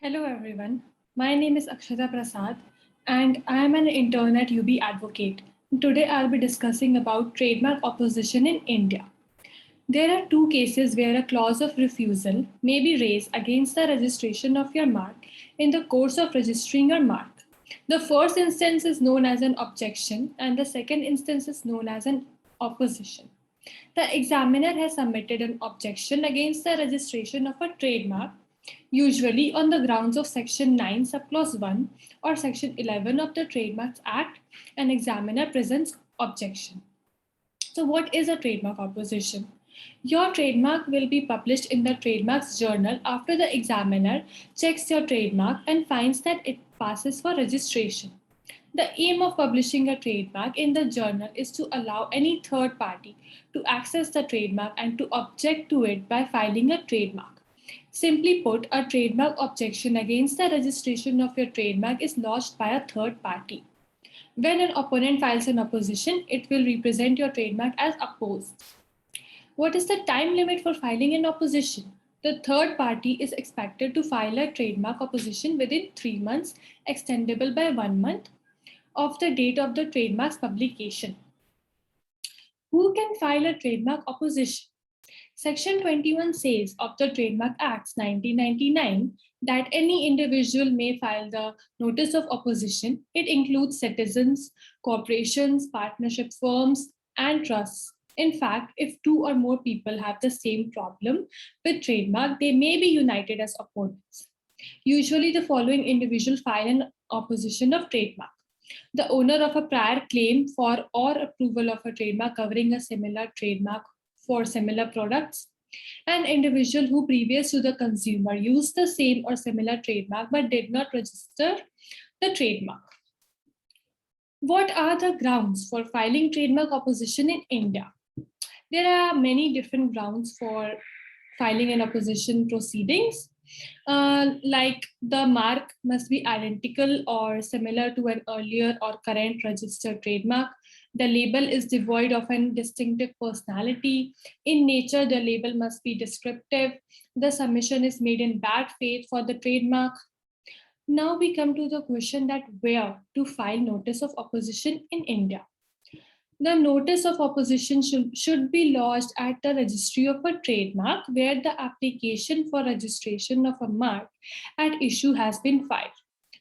Hello everyone, my name is Akshita Prasad and I am an intern at ubAdvocate. Today I'll be discussing about trademark opposition in India. There are two cases where a clause of refusal may be raised against the registration of your mark in the course of registering your mark. The first instance is known as an objection and the second instance is known as an opposition. The examiner has submitted an objection against the registration of a trademark, usually on the grounds of Section 9, Subclause 1 or Section 11 of the Trademarks Act. An examiner presents objection. So, what is a trademark opposition? Your trademark will be published in the Trademarks Journal after the examiner checks your trademark and finds that it passes for registration. The aim of publishing a trademark in the journal is to allow any third party to access the trademark and to object to it by filing a trademark. Simply put, a trademark objection against the registration of your trademark is lodged by a third party. When an opponent files an opposition, it will represent your trademark as opposed. What is the time limit for filing an opposition? The third party is expected to file a trademark opposition within 3 months, extendable by 1 month of the date of the trademark's publication. Who can file a trademark opposition? Section 21 says of the Trademark Acts 1999 that any individual may file the notice of opposition. It includes citizens, corporations, partnership firms, and trusts. In fact, if two or more people have the same problem with trademark, they may be united as opponents. Usually, the following individual file an opposition of trademark: the owner of a prior claim for or approval of a trademark covering a similar trademark for similar products, an individual who previous to the consumer used the same or similar trademark but did not register the trademark. What are the grounds for filing trademark opposition in India? There are many different grounds for filing an opposition proceedings. Like the mark must be identical or similar to an earlier or current registered trademark. The label is devoid of a distinctive personality. In nature, the label must be descriptive. The submission is made in bad faith for the trademark. Now we come to the question that where to file notice of opposition in India. The notice of opposition should be lodged at the registry of a trademark where the application for registration of a mark at issue has been filed.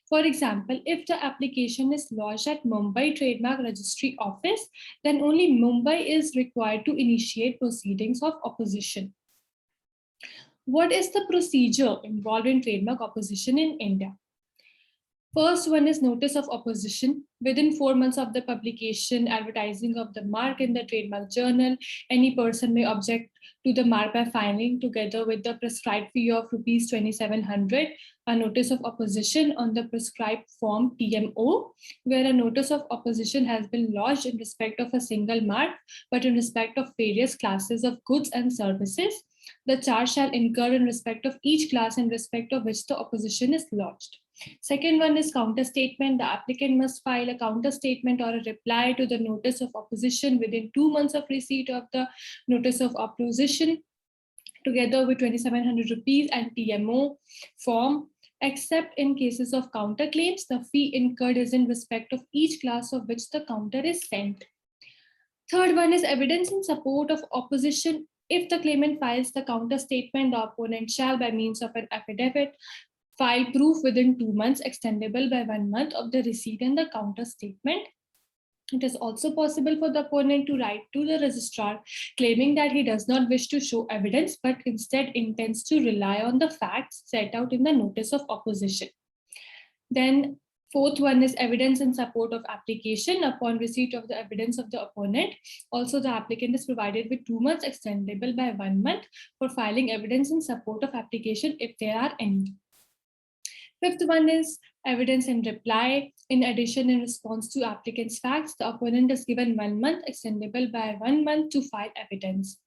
For example, if the application is lodged at Mumbai Trademark Registry Office, then only Mumbai is required to initiate proceedings of opposition. What is the procedure involved in trademark opposition in India? First one is notice of opposition. Within 4 months of the publication, advertising of the mark in the Trademark Journal, any person may object to the mark by filing, together with the prescribed fee of rupees 2,700, a notice of opposition on the prescribed form TMO, where a notice of opposition has been lodged in respect of a single mark, but in respect of various classes of goods and services. The charge shall incur in respect of each class in respect of which the opposition is lodged. Second one is counter statement. The applicant must file a counter statement or a reply to the notice of opposition within 2 months of receipt of the notice of opposition, together with 2,700 rupees and TMO form. Except in cases of counterclaims, the fee incurred is in respect of each class of which the counter is sent. Third one is evidence in support of opposition. If the claimant files the counter statement, the opponent shall, by means of an affidavit, file proof within 2 months, extendable by 1 month of the receipt and the counter statement. It is also possible for the opponent to write to the registrar claiming that he does not wish to show evidence, but instead intends to rely on the facts set out in the notice of opposition. Then fourth one is evidence in support of application. Upon receipt of the evidence of the opponent, also the applicant is provided with 2 months, extendable by 1 month, for filing evidence in support of application if there are any. Fifth one is evidence in reply. In addition, in response to applicant's facts, the opponent is given 1 month, extendable by 1 month, to file evidence.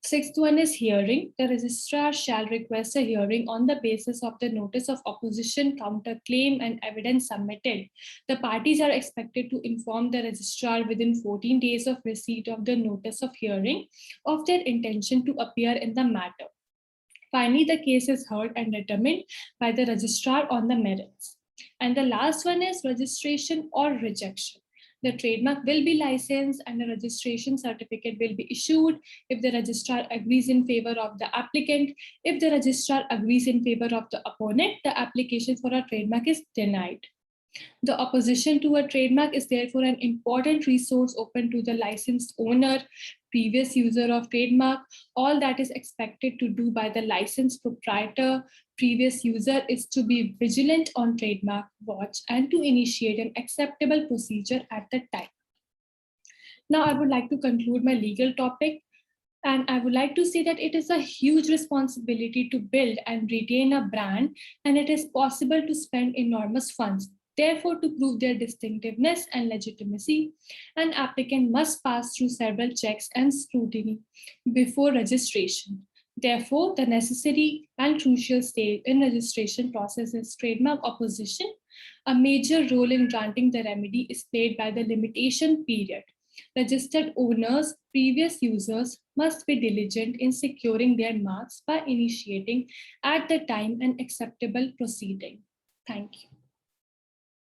Sixth one is hearing. The registrar shall request a hearing on the basis of the notice of opposition, counterclaim, and evidence submitted. The parties are expected to inform the registrar within 14 days of receipt of the notice of hearing of their intention to appear in the matter. Finally, the case is heard and determined by the registrar on the merits. And the last one is registration or rejection. The trademark will be licensed and a registration certificate will be issued if the registrar agrees in favor of the applicant. If the registrar agrees in favor of the opponent, the application for a trademark is denied. The opposition to a trademark is therefore an important resource open to the licensed owner, previous user of trademark. All that is expected to do by the licensed proprietor, previous user, is to be vigilant on trademark watch and to initiate an acceptable procedure at the time. Now, I would like to conclude my legal topic. And I would like to say that it is a huge responsibility to build and retain a brand, and it is possible to spend enormous funds. Therefore, to prove their distinctiveness and legitimacy, an applicant must pass through several checks and scrutiny before registration. Therefore, the necessary and crucial stage in registration process is trademark opposition. A major role in granting the remedy is played by the limitation period. Registered owners, previous users must be diligent in securing their marks by initiating at the time an acceptable proceeding. Thank you.